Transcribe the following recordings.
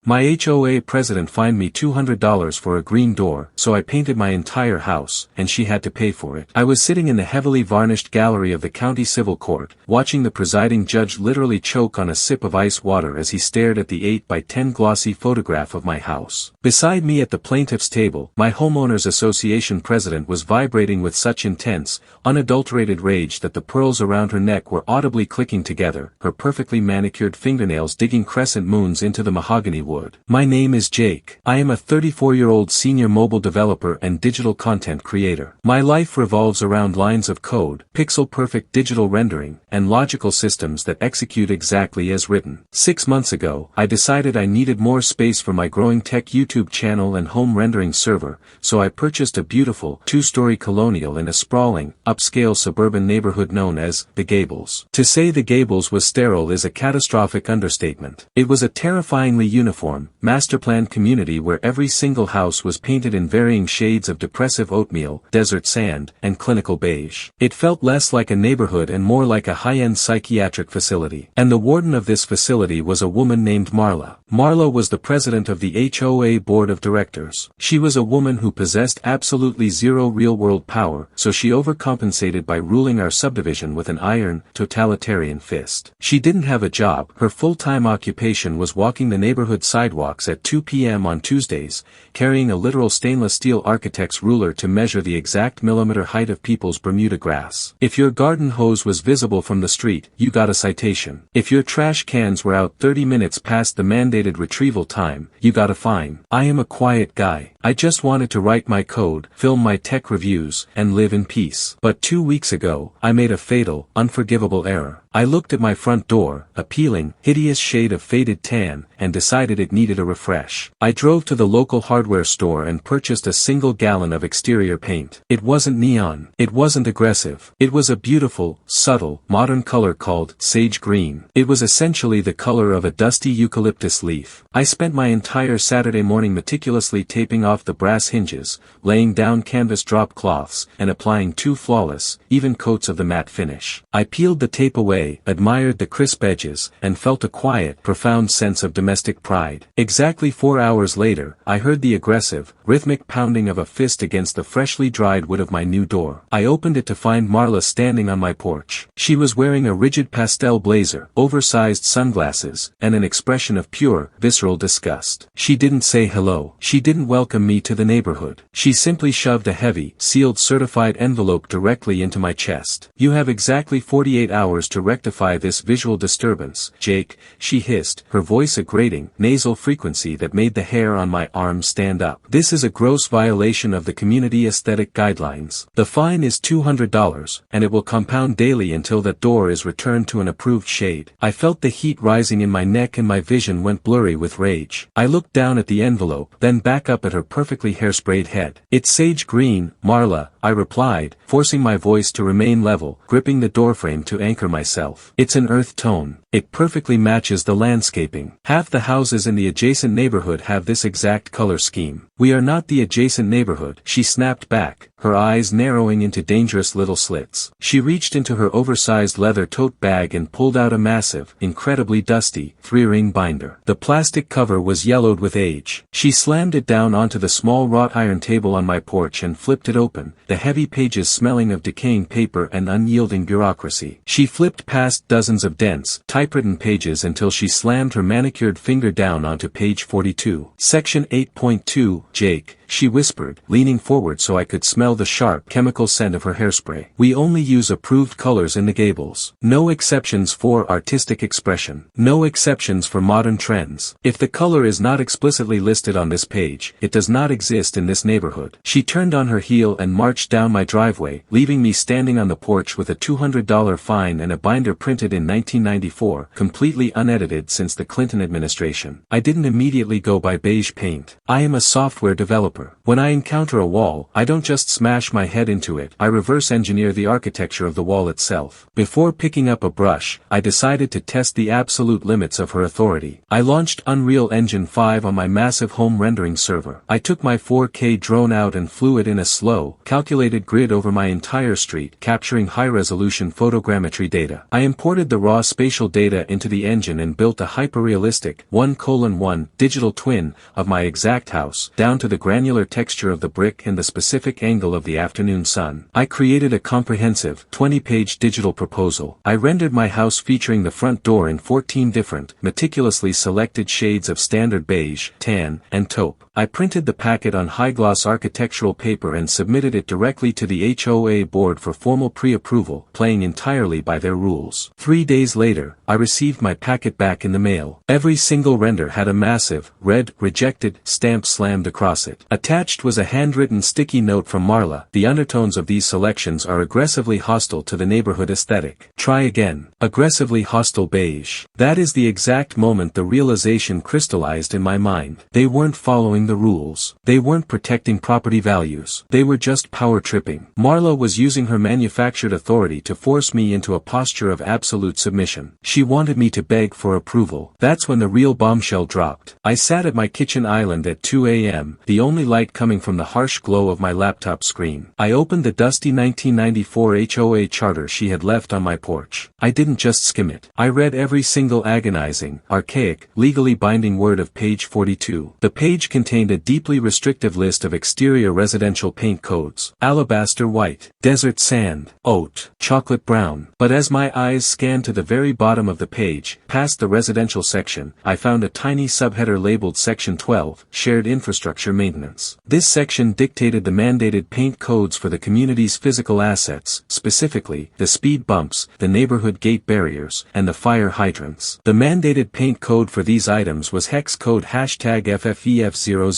My HOA president fined me $200 for a green door, so I painted my entire house, and she had to pay for it. I was sitting in the heavily varnished gallery of the county civil court, watching the presiding judge literally choke on a sip of ice water as he stared at the 8x10 glossy photograph of my house. Beside me at the plaintiff's table, my homeowners association president was vibrating with such intense, unadulterated rage that the pearls around her neck were audibly clicking together, her perfectly manicured fingernails digging crescent moons into the mahogany wood. My name is Jake. I am a 34-year-old senior mobile developer and digital content creator. My life revolves around lines of code, pixel-perfect digital rendering, and logical systems that execute exactly as written. 6 months ago, I decided I needed more space for my growing tech YouTube channel and home rendering server, so I purchased a beautiful, 2-story colonial in a sprawling, upscale suburban neighborhood known as the Gables. To say the Gables was sterile is a catastrophic understatement. It was a terrifyingly uniform, master-planned community where every single house was painted in varying shades of depressive oatmeal, desert sand, and clinical beige. It felt less like a neighborhood and more like a high-end psychiatric facility. And the warden of this facility was a woman named Marla. Marla was the president of the HOA board of directors. She was a woman who possessed absolutely zero real-world power, so she overcompensated by ruling our subdivision with an iron, totalitarian fist. She didn't have a job. Her full-time occupation was walking the neighborhood sidewalks at 2 p.m. on Tuesdays, carrying a literal stainless steel architect's ruler to measure the exact millimeter height of people's Bermuda grass. If your garden hose was visible from the street, you got a citation. If your trash cans were out 30 minutes past the mandated retrieval time, you got a fine. I am a quiet guy. I just wanted to write my code, film my tech reviews, and live in peace. But 2 weeks ago, I made a fatal, unforgivable error. I looked at my front door, a peeling, hideous shade of faded tan, and decided it needed a refresh. I drove to the local hardware store and purchased a single gallon of exterior paint. It wasn't neon. It wasn't aggressive. It was a beautiful, subtle, modern color called sage green. It was essentially the color of a dusty eucalyptus leaf. I spent my entire Saturday morning meticulously taping off the brass hinges, laying down canvas drop cloths, and applying 2 flawless, even coats of the matte finish. I peeled the tape away, admired the crisp edges, and felt a quiet, profound sense of domestic pride. Exactly 4 hours later, I heard the aggressive, rhythmic pounding of a fist against the freshly dried wood of my new door. I opened it to find Marla standing on my porch. She was wearing a rigid pastel blazer, oversized sunglasses, and an expression of pure, visceral disgust. She didn't say hello. She didn't welcome me to the neighborhood. She simply shoved a heavy, sealed certified envelope directly into my chest. You have exactly 48 hours to rectify this visual disturbance, Jake, she hissed, her voice a grating, nasal frequency that made the hair on my arms stand up. This is a gross violation of the community aesthetic guidelines. The fine is $200, and it will compound daily until that door is returned to an approved shade. I felt the heat rising in my neck and my vision went blurry with rage. I looked down at the envelope, then back up at her perfectly hairsprayed head. It's sage green, Marla, I replied, forcing my voice to remain level, gripping the doorframe to anchor myself. It's an earth tone. It perfectly matches the landscaping. Half the houses in the adjacent neighborhood have this exact color scheme. We are not the adjacent neighborhood, she snapped back, her eyes narrowing into dangerous little slits. She reached into her oversized leather tote bag and pulled out a massive, incredibly dusty, 3-ring binder. The plastic cover was yellowed with age. She slammed it down onto the small wrought iron table on my porch and flipped it open, the heavy pages smelling of decaying paper and unyielding bureaucracy. She flipped past dozens of dense, typewritten pages until she slammed her manicured finger down onto page 42. Section 8.2, Jake, she whispered, leaning forward so I could smell the sharp chemical scent of her hairspray. We only use approved colors in the Gables. No exceptions for artistic expression. No exceptions for modern trends. If the color is not explicitly listed on this page, it does not exist in this neighborhood. She turned on her heel and marched down my driveway, leaving me standing on the porch with a $200 fine and a binder printed in 1994, completely unedited since the Clinton administration. I didn't immediately go buy beige paint. I am a software developer. When I encounter a wall, I don't just smash my head into it, I reverse engineer the architecture of the wall itself. Before picking up a brush, I decided to test the absolute limits of her authority. I launched Unreal Engine 5 on my massive home rendering server. I took my 4K drone out and flew it in a slow, calculated grid over my entire street, capturing high-resolution photogrammetry data. I imported the raw spatial data into the engine and built a hyper-realistic 1:1 digital twin of my exact house, down to the granular texture of the brick and the specific angle of the afternoon sun. I created a comprehensive 20-page digital proposal. I rendered my house featuring the front door in 14 different, meticulously selected shades of standard beige, tan, and taupe. I printed the packet on high-gloss architectural paper and submitted it directly to the HOA board for formal pre-approval, playing entirely by their rules. 3 days later, I received my packet back in the mail. Every single render had a massive, red, rejected, stamp slammed across it. Attached was a handwritten sticky note from Marla. The undertones of these selections are aggressively hostile to the neighborhood aesthetic. Try again. Aggressively hostile beige. That is the exact moment the realization crystallized in my mind. They weren't following the rules. They weren't protecting property values. They were just power tripping. Marla was using her manufactured authority to force me into a posture of absolute submission. She wanted me to beg for approval. That's when the real bombshell dropped. I sat at my kitchen island at 2 a.m., the only light coming from the harsh glow of my laptop screen. I opened the dusty 1994 HOA charter she had left on my porch. I didn't just skim it. I read every single agonizing, archaic, legally binding word of page 42. The page contained a deeply restrictive list of exterior residential paint codes: alabaster white, desert sand, oat, chocolate brown. But as my eyes scanned to the very bottom of the page, past the residential section, I found a tiny subheader labeled Section 12, Shared Infrastructure Maintenance. This section dictated the mandated paint codes for the community's physical assets, specifically, the speed bumps, the neighborhood gate barriers, and the fire hydrants. The mandated paint code for these items was hex code #FFEF00.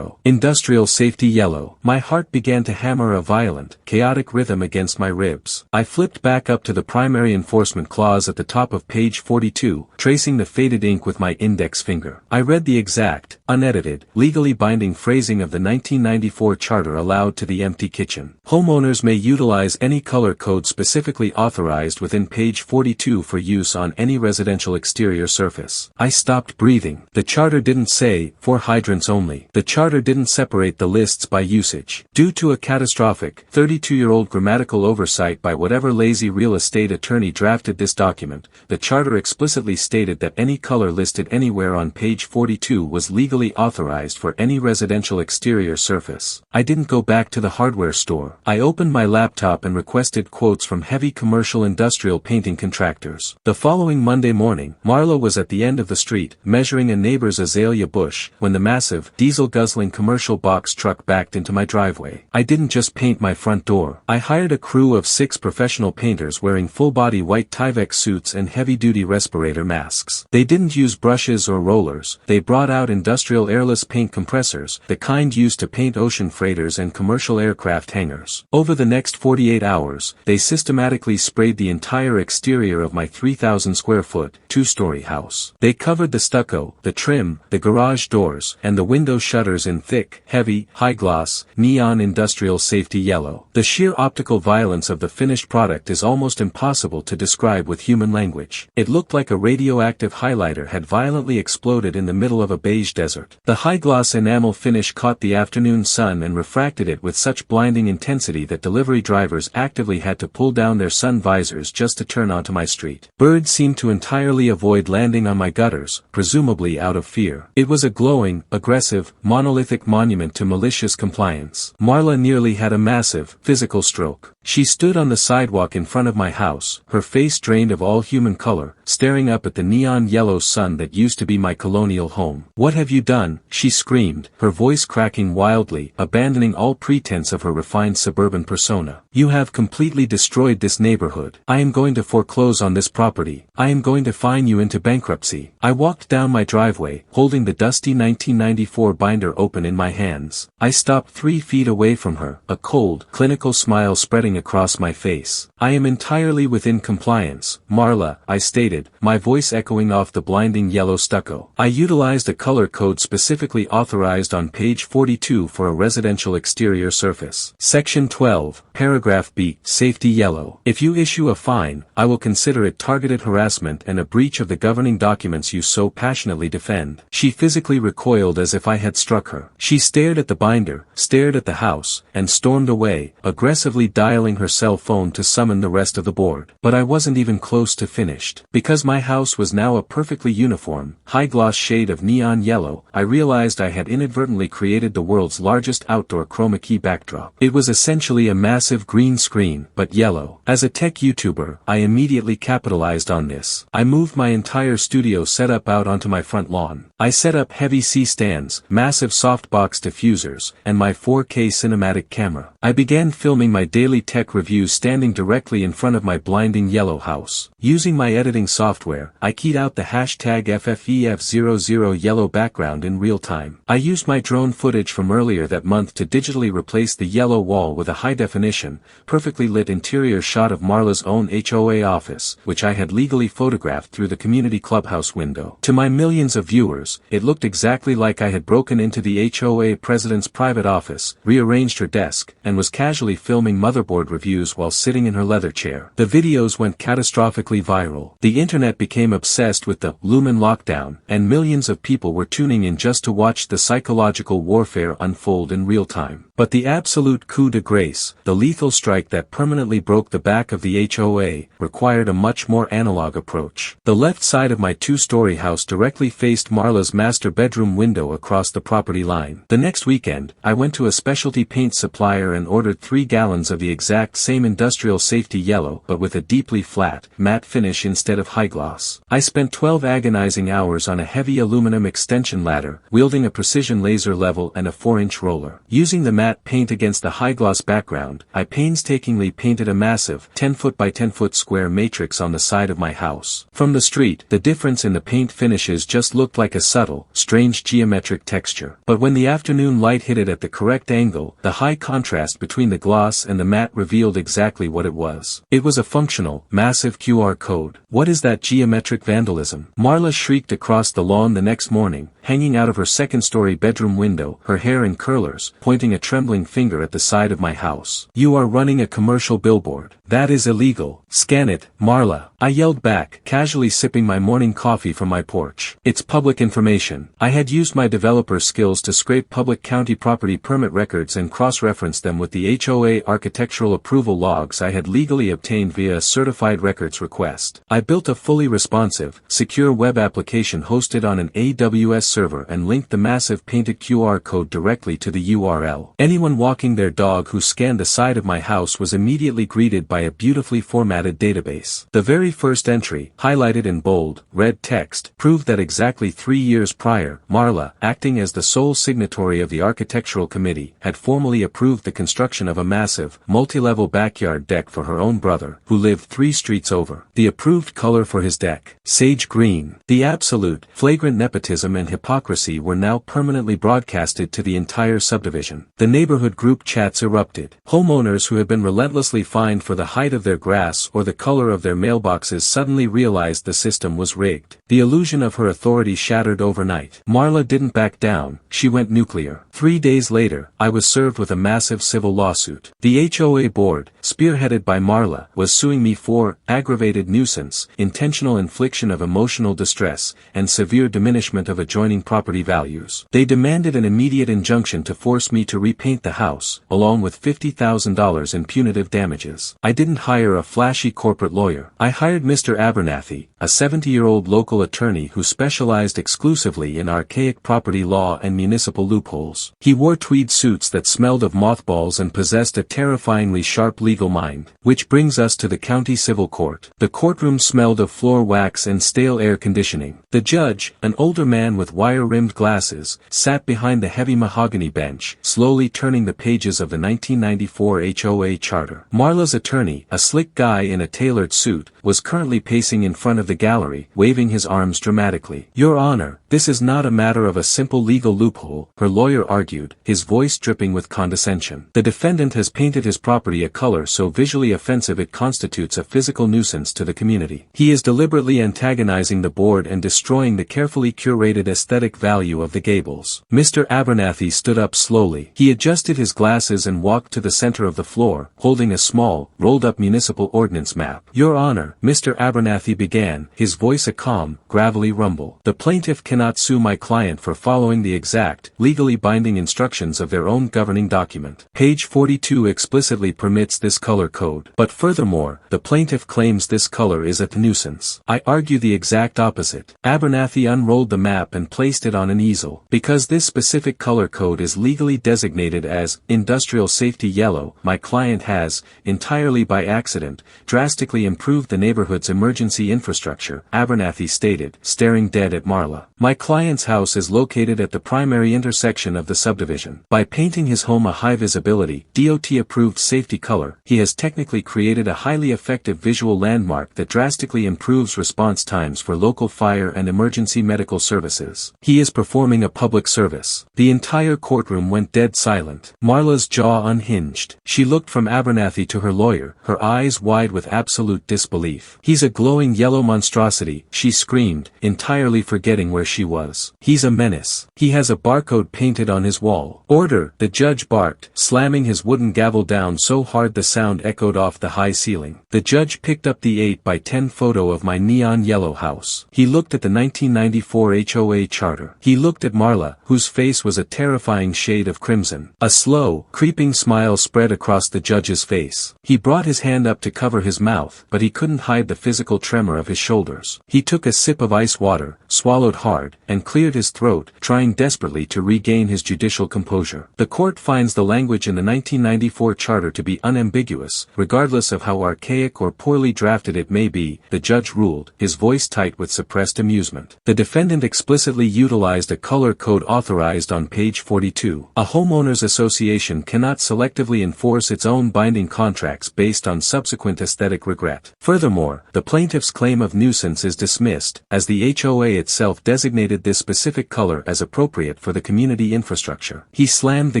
Industrial Safety Yellow. My heart began to hammer a violent, chaotic rhythm against my ribs. I flipped back up to the primary enforcement clause at the top of page 42, tracing the faded ink with my index finger. I read the exact, unedited, legally binding phrasing of the 1994 charter aloud to the empty kitchen. Homeowners may utilize any color code specifically authorized within page 42 for use on any residential exterior surface. I stopped breathing. The charter didn't say, for hydrants only. The charter didn't separate the lists by usage. Due to a catastrophic, 32-year-old grammatical oversight by whatever lazy real estate attorney drafted this document, the charter explicitly stated that any color listed anywhere on page 42 was legally authorized for any residential exterior surface. I didn't go back to the hardware store. I opened my laptop and requested quotes from heavy commercial industrial painting contractors. The following Monday morning, Marla was at the end of the street, measuring a neighbor's azalea bush, when the massive, diesel-guzzling commercial box truck backed into my driveway. I didn't just paint my front door. I hired a crew of 6 professional painters wearing full-body white Tyvek suits and heavy-duty respirator masks. They didn't use brushes or rollers. They brought out industrial airless paint compressors, the kind used to paint ocean freighters and commercial aircraft hangars. Over the next 48 hours, they systematically sprayed the entire exterior of my 3,000-square-foot, 2-story house. They covered the stucco, the trim, the garage doors, and the window shutters in thick, heavy, high-gloss, neon industrial safety yellow. The sheer optical violence of the finished product is almost impossible to describe with human language. It looked like a radioactive highlighter had violently exploded in the middle of a beige desert. The high-gloss enamel finish caught the afternoon sun and refracted it with such blinding intensity that delivery drivers actively had to pull down their sun visors just to turn onto my street. Birds seemed to entirely avoid landing on my gutters, presumably out of fear. It was a glowing, aggressive, monolithic monument to malicious compliance. Marla nearly had a massive, physical stroke. She stood on the sidewalk in front of my house, her face drained of all human color, staring up at the neon yellow sun that used to be my colonial home. "What have you done?" she screamed, her voice cracking wildly, abandoning all pretense of her refined suburban persona. "You have completely destroyed this neighborhood. I am going to foreclose on this property. I am going to fine you into bankruptcy." I walked down my driveway, holding the dusty 1994 binder open in my hands. I stopped 3 feet away from her, a cold, clinical smile spreading across my face. "I am entirely within compliance, Marla," I stated, my voice echoing off the blinding yellow stucco. "I utilized a color code specifically authorized on page 42 for a residential exterior surface. Section 12, paragraph B, safety yellow. If you issue a fine, I will consider it targeted harassment and a breach of the governing documents you so passionately defend." She physically recoiled as if I had struck her. She stared at the binder, stared at the house, and stormed away, aggressively dialing dialing her cell phone to summon the rest of the board. But I wasn't even close to finished. Because my house was now a perfectly uniform, high-gloss shade of neon yellow, I realized I had inadvertently created the world's largest outdoor chroma key backdrop. It was essentially a massive green screen, but yellow. As a tech YouTuber, I immediately capitalized on this. I moved my entire studio setup out onto my front lawn. I set up heavy C-stands, massive softbox diffusers, and my 4K cinematic camera. I began filming my daily tech reviews standing directly in front of my blinding yellow house. Using my editing software, I keyed out the hashtag FFEF00 yellow background in real time. I used my drone footage from earlier that month to digitally replace the yellow wall with a high-definition, perfectly lit interior shot of Marla's own HOA office, which I had legally photographed through the community clubhouse window. To my millions of viewers, it looked exactly like I had broken into the HOA president's private office, rearranged her desk, and was casually filming motherboard reviews while sitting in her leather chair. The videos went catastrophically viral. The internet became obsessed with the Lumen lockdown, and millions of people were tuning in just to watch the psychological warfare unfold in real time. But the absolute coup de grace, the lethal strike that permanently broke the back of the HOA, required a much more analog approach. The left side of my two-story house directly faced Marla's master bedroom window across the property line. The next weekend, I went to a specialty paint supplier and ordered 3 gallons of the exact same industrial safety yellow but with a deeply flat, matte finish instead of high gloss. I spent 12 agonizing hours on a heavy aluminum extension ladder, wielding a precision laser level and a 4-inch roller. Using the matte paint against the high-gloss background, I painstakingly painted a massive 10-foot by 10-foot square matrix on the side of my house. From the street, the difference in the paint finishes just looked like a subtle, strange geometric texture. But when the afternoon light hit it at the correct angle, the high contrast between the gloss and the matte revealed exactly what it was. It was a functional, massive QR code. What is that geometric vandalism? Marla shrieked across the lawn the next morning, hanging out of her second-story bedroom window, her hair in curlers, pointing a trembling finger at the side of my house. "You are running a commercial billboard. That is illegal. Scan it, Marla." I yelled back, casually sipping my morning coffee from my porch. "It's public information." I had used my developer skills to scrape public county property permit records and cross-reference them with the HOA architectural approval logs I had legally obtained via a certified records request. I built a fully responsive, secure web application hosted on an AWS server and linked the massive painted QR code directly to the URL. Anyone walking their dog who scanned the side of my house was immediately greeted by a beautifully formatted database. The very first entry, highlighted in bold, red text, proved that exactly 3 years prior, Marla, acting as the sole signatory of the architectural committee, had formally approved the construction of a massive, multi-level backyard deck for her own brother, who lived 3 streets over. The approved color for his deck, sage green. The absolute, flagrant nepotism and hypocrisy were now permanently broadcasted to the entire subdivision. The neighborhood group chats erupted. Homeowners who had been relentlessly fined for the height of their grass or the color of their mailboxes suddenly realized the system was rigged. The illusion of her authority shattered overnight. Marla didn't back down, she went nuclear. 3 days later, I was served with a massive civil lawsuit. The HOA board, spearheaded by Marla, was suing me for aggravated nuisance, intentional infliction of emotional distress, and severe diminishment of adjoining property values. They demanded an immediate injunction to force me to repaint the house, along with $50,000 in punitive damages. I didn't hire a flashy corporate lawyer. I hired Mr. Abernathy, a 70-year-old local attorney who specialized exclusively in archaic property law and municipal loopholes. He wore tweed suits that smelled of mothballs and possessed a terrifyingly sharp legal mind. Which brings us to the county civil court. The courtroom smelled of floor wax and stale air conditioning. The judge, an older man with wire-rimmed glasses, sat behind the heavy mahogany bench, slowly turning the pages of the 1994 HOA charter. Marla's attorney, a slick guy in a tailored suit, was currently pacing in front of the gallery, waving his arms dramatically. "Your Honor, this is not a matter of a simple legal loophole," her lawyer argued, his voice dripping with condescension. "The defendant has painted his property a color so visually offensive it constitutes a physical nuisance to the community. He is deliberately antagonizing the board and destroying the carefully curated aesthetic value of the Gables." Mr. Abernathy stood up slowly. He adjusted his glasses and walked to the center of the floor, holding a small, rolled-up municipal ordinance map. "Your Honor," Mr. Abernathy began, began, his voice a calm, gravelly rumble. The plaintiff cannot sue my client for following the exact, legally binding instructions of their own governing document. Page 42 explicitly permits this color code. But furthermore, the plaintiff claims this color is a nuisance. I argue the exact opposite. Abernathy unrolled the map and placed it on an easel. Because this specific color code is legally designated as industrial safety yellow, my client has, entirely by accident, drastically improved the neighborhood's emergency infrastructure, Abernathy stated, staring dead at Marla. My client's house is located at the primary intersection of the subdivision. By painting his home a high visibility, DOT-approved safety color, he has technically created a highly effective visual landmark that drastically improves response times for local fire and emergency medical services. He is performing a public service. The entire courtroom went dead silent. Marla's jaw unhinged. She looked from Abernathy to her lawyer, her eyes wide with absolute disbelief. He's a glowing yellow monstrosity, she screamed, entirely forgetting where she was. He's a menace. He has a barcode painted on his wall. Order, the judge barked, slamming his wooden gavel down so hard the sound echoed off the high ceiling. The judge picked up the 8x10 photo of my neon yellow house. He looked at the 1994 HOA charter. He looked at Marla, whose face was a terrifying shade of crimson. A slow, creeping smile spread across the judge's face. He brought his hand up to cover his mouth, but he couldn't hide the physical tremor of his shoulders. He took a sip of ice water, swallowed hard, and cleared his throat, trying desperately to regain his judicial composure. The court finds the language in the 1994 charter to be unambiguous, regardless of how archaic or poorly drafted it may be, the judge ruled, his voice tight with suppressed amusement. The defendant explicitly utilized a color code authorized on page 42. A homeowners association cannot selectively enforce its own binding contracts based on subsequent aesthetic regret. Furthermore, the plaintiff's claim of nuisance is dismissed, as the HOA itself designated this specific color as appropriate for the community infrastructure. He slammed the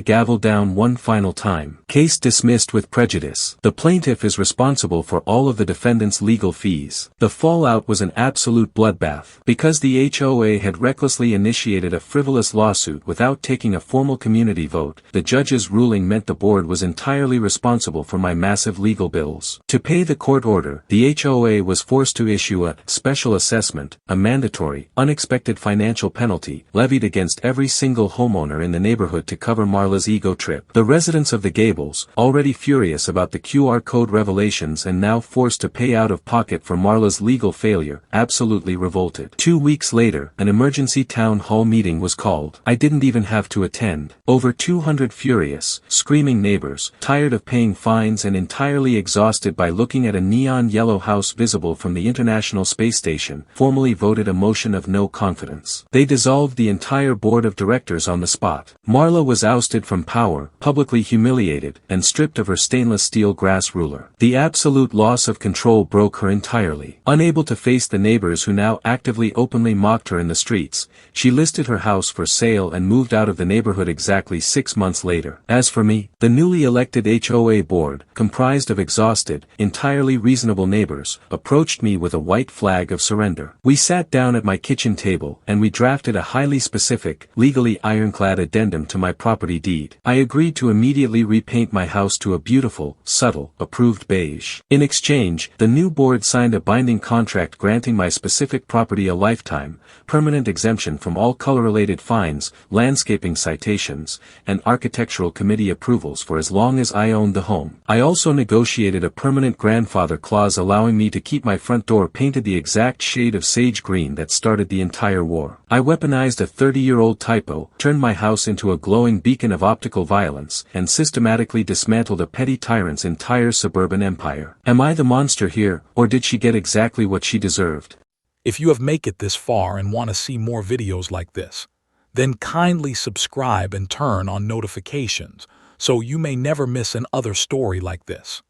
gavel down one final time. Case dismissed with prejudice. The plaintiff is responsible for all of the defendant's legal fees. The fallout was an absolute bloodbath. Because the HOA had recklessly initiated a frivolous lawsuit without taking a formal community vote, the judge's ruling meant the board was entirely responsible for my massive legal bills. To pay the court order, the HOA was forced to issue a special assessment, a mandatory, unexpected financial penalty, levied against every single homeowner in the neighborhood to cover Marla's ego trip. The residents of the Gables, already furious about the QR code revelations and now forced to pay out of pocket for Marla's legal failure, absolutely revolted. 2 weeks later, an emergency town hall meeting was called. I didn't even have to attend. Over 200 furious, screaming neighbors, tired of paying fines and entirely exhausted by looking at a neon yellow house visible from the International Space Station, formally voted a motion of no confidence. They dissolved the entire board of directors on the spot. Marla was ousted from power, publicly humiliated, and stripped of her stainless steel grass ruler. The absolute loss of control broke her entirely. Unable to face the neighbors who now actively openly mocked her in the streets, she listed her house for sale and moved out of the neighborhood exactly 6 months later. As for me, the newly elected HOA board, comprised of exhausted, entirely reasonable neighbors, approached me with a white flag of surrender. We sat down at my kitchen table and we drafted a highly specific, legally ironclad addendum to my property deed. I agreed to immediately repaint my house to a beautiful, subtle, approved beige. In exchange, the new board signed a binding contract granting my specific property a lifetime, permanent exemption from all color-related fines, landscaping citations, and architectural committee approvals for as long as I owned the home. I also negotiated a permanent grandfather clause allowing me to keep my front door painted the exact shade of sage green that started the entire war. I weaponized a 30-year-old typo, turned my house into a glowing beacon of optical violence, and systematically dismantled a petty tyrant's entire suburban empire. Am I the monster here, or did she get exactly what she deserved? If you have made it this far and want to see more videos like this, then kindly subscribe and turn on notifications so you may never miss another story like this.